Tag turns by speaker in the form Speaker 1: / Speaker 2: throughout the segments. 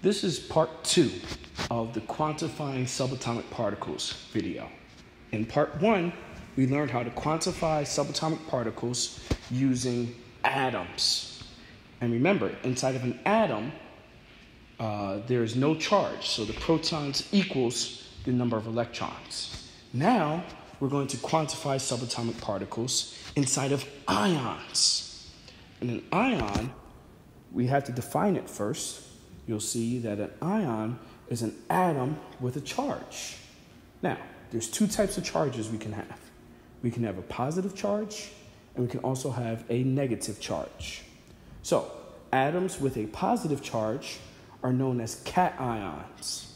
Speaker 1: This is part 2 of the Quantifying Subatomic Particles video. In part 1, we learned how to quantify subatomic particles using atoms. And remember, inside of an atom, there is no charge, so the protons equals the number of electrons. Now, we're going to quantify subatomic particles inside of ions. And an ion, we have to define it first. You'll see that an ion is an atom with a charge. Now, there's 2 types of charges we can have. We can have a positive charge, and we can also have a negative charge. So, atoms with a positive charge are known as cations.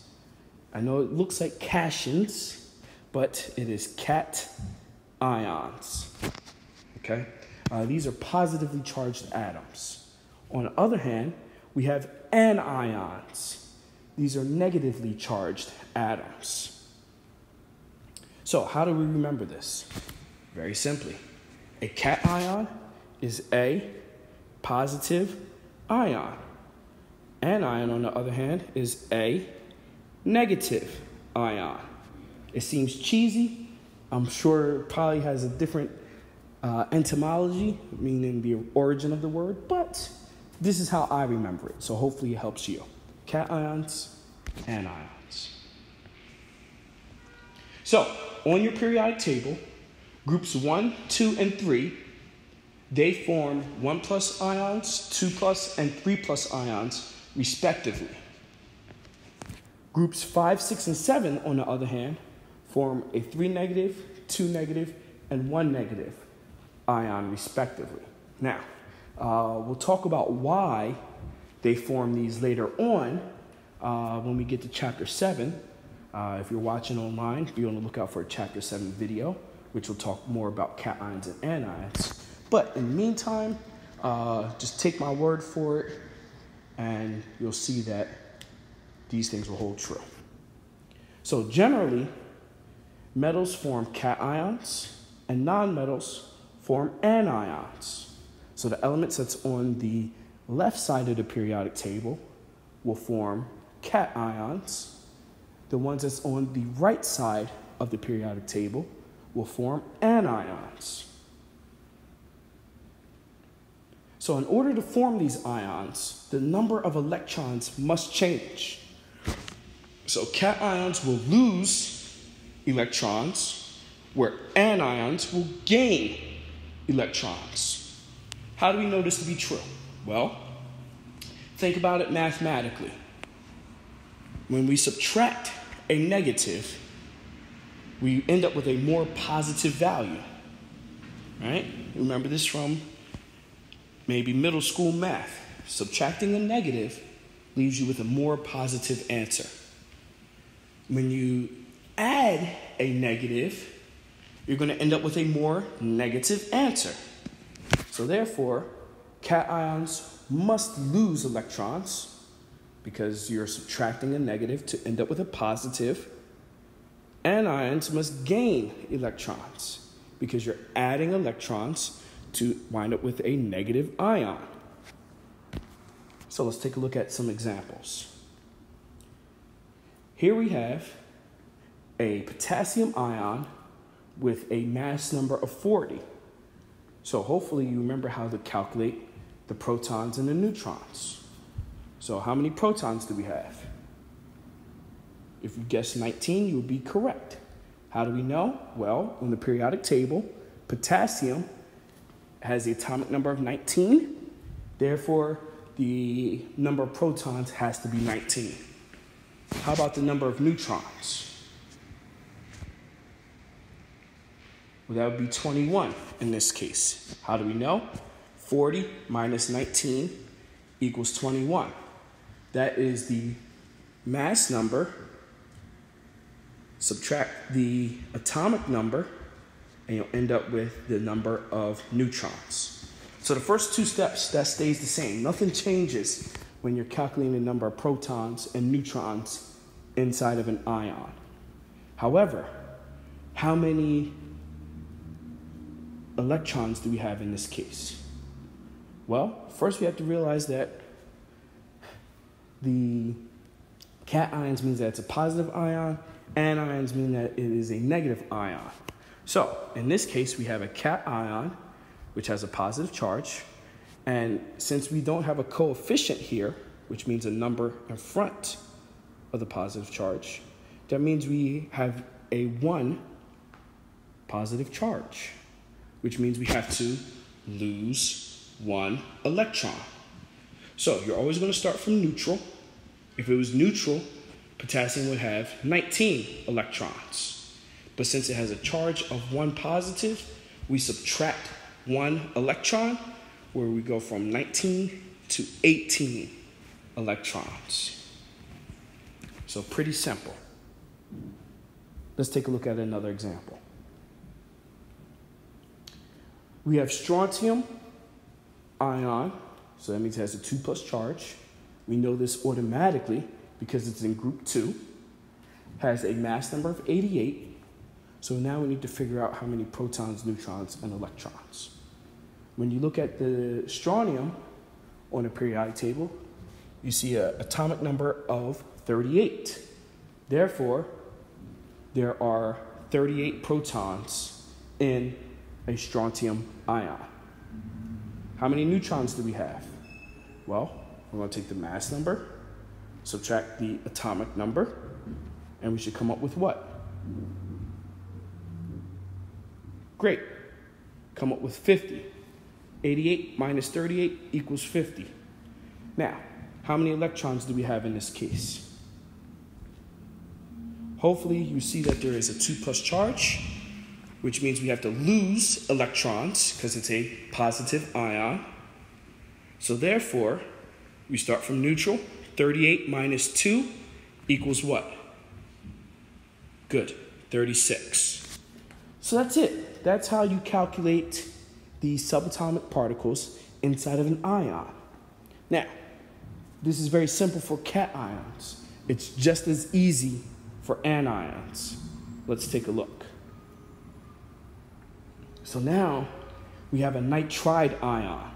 Speaker 1: I know it looks like cations, but it is cations. Okay? These are positively charged atoms. On the other hand, we have anions. These are negatively charged atoms. So how do we remember this? Very simply. A cation is a positive ion. Anion, on the other hand, is a negative ion. It seems cheesy. I'm sure it probably has a different etymology, meaning the origin of the word, but this is how I remember it, so hopefully it helps you. Cations, anions. So, on your periodic table, groups 1, 2, and 3, they form 1+ ions, 2+, and 3+ ions, respectively. Groups 5, 6, and 7, on the other hand, form a 3-, 2-, and 1- ion, respectively. Now, we'll talk about why they form these later on when we get to Chapter 7. If you're watching online, be on the lookout for a Chapter 7 video, which will talk more about cations and anions. But in the meantime, just take my word for it, and you'll see that these things will hold true. So generally, metals form cations, and nonmetals form anions. So the elements that's on the left side of the periodic table will form cations. The ones that's on the right side of the periodic table will form anions. So in order to form these ions, the number of electrons must change. So cations will lose electrons, where anions will gain electrons. How do we know this to be true? Well, think about it mathematically. When we subtract a negative, we end up with a more positive value, right? Remember this from maybe middle school math. Subtracting a negative leaves you with a more positive answer. When you add a negative, you're going to end up with a more negative answer. So therefore, cations must lose electrons because you're subtracting a negative to end up with a positive. Anions must gain electrons because you're adding electrons to wind up with a negative ion. So let's take a look at some examples. Here we have a potassium ion with a mass number of 40. So hopefully you remember how to calculate the protons and the neutrons. So how many protons do we have? If you guessed 19, you would be correct. How do we know? Well, on the periodic table, potassium has the atomic number of 19. Therefore, the number of protons has to be 19. How about the number of neutrons? Well, that would be 21 in this case. How do we know? 40 minus 19 equals 21. That is the mass number. Subtract the atomic number, and you'll end up with the number of neutrons. So the first 2 steps, that stays the same. Nothing changes when you're calculating the number of protons and neutrons inside of an ion. However, how many electrons do we have in this case? Well, first we have to realize that the Cations means that it's a positive ion. Anions mean that it is a negative ion. So in this case, we have a cation, which has a positive charge. And since we don't have a coefficient here, which means a number in front of the positive charge, that means we have a 1 positive charge, which means we have to lose 1 electron. So you're always going to start from neutral. If it was neutral, potassium would have 19 electrons. But since it has a charge of 1 positive, we subtract 1 electron, where we go from 19 to 18 electrons. So pretty simple. Let's take a look at another example. We have strontium ion, so that means it has a 2+ charge. We know this automatically because it's in group 2. Has a mass number of 88. So now we need to figure out how many protons, neutrons, and electrons. When you look at the strontium on a periodic table, you see an atomic number of 38. Therefore, there are 38 protons in a strontium ion. How many neutrons do we have? Well, we're going to take the mass number, subtract the atomic number, and we should come up with what? Great. Come up with 50. 88 minus 38 equals 50. Now, how many electrons do we have in this case? Hopefully you see that there is a 2+ charge, which means we have to lose electrons because it's a positive ion. So therefore, we start from neutral. 38 minus 2 equals what? Good, 36. So that's it. That's how you calculate the subatomic particles inside of an ion. Now, this is very simple for cations. It's just as easy for anions. Let's take a look. So now we have a nitride ion.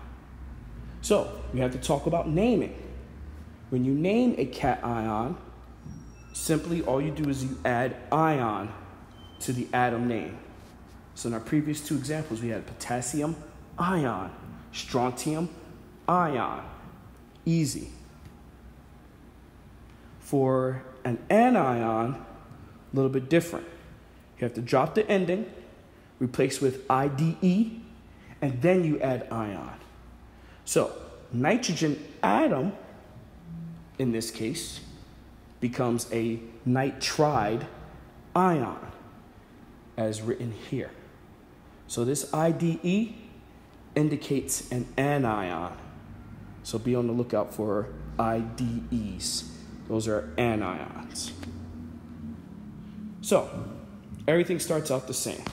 Speaker 1: So we have to talk about naming. When you name a cation, simply all you do is you add ion to the atom name. So in our previous 2 examples, we had potassium ion, strontium ion. Easy. For an anion, a little bit different. You have to drop the ending, replace with IDE, and then you add ion. So nitrogen atom, in this case, becomes a nitride ion, as written here. So this IDE indicates an anion. So be on the lookout for IDEs. Those are anions. So everything starts out the same.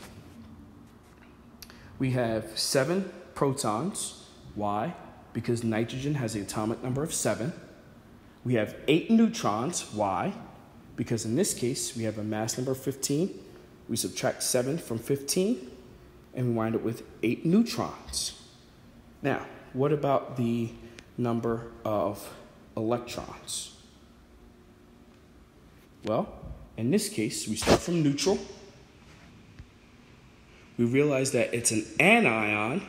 Speaker 1: We have 7 protons. Why? Because nitrogen has the atomic number of 7. We have 8 neutrons. Why? Because in this case, we have a mass number of 15. We subtract 7 from 15, and we wind up with 8 neutrons. Now, what about the number of electrons? Well, in this case, we start from neutral. We realize that it's an anion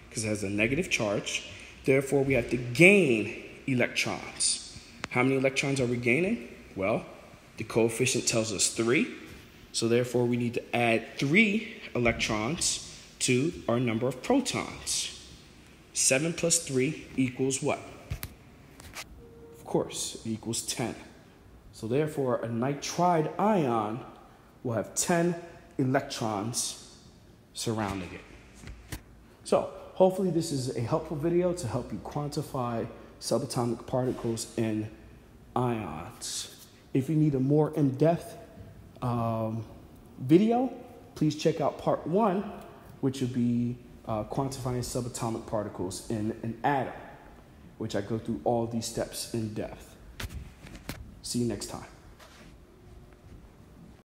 Speaker 1: because it has a negative charge. Therefore, we have to gain electrons. How many electrons are we gaining? Well, the coefficient tells us 3. So therefore, we need to add 3 electrons to our number of protons. 7 plus 3 equals what? Of course, it equals 10. So therefore, a nitride ion will have 10 electrons surrounding it. So hopefully this is a helpful video to help you quantify subatomic particles in ions. If you need a more in-depth video, please check out part 1, which would be quantifying subatomic particles in an atom, which I go through all these steps in depth. See you next time.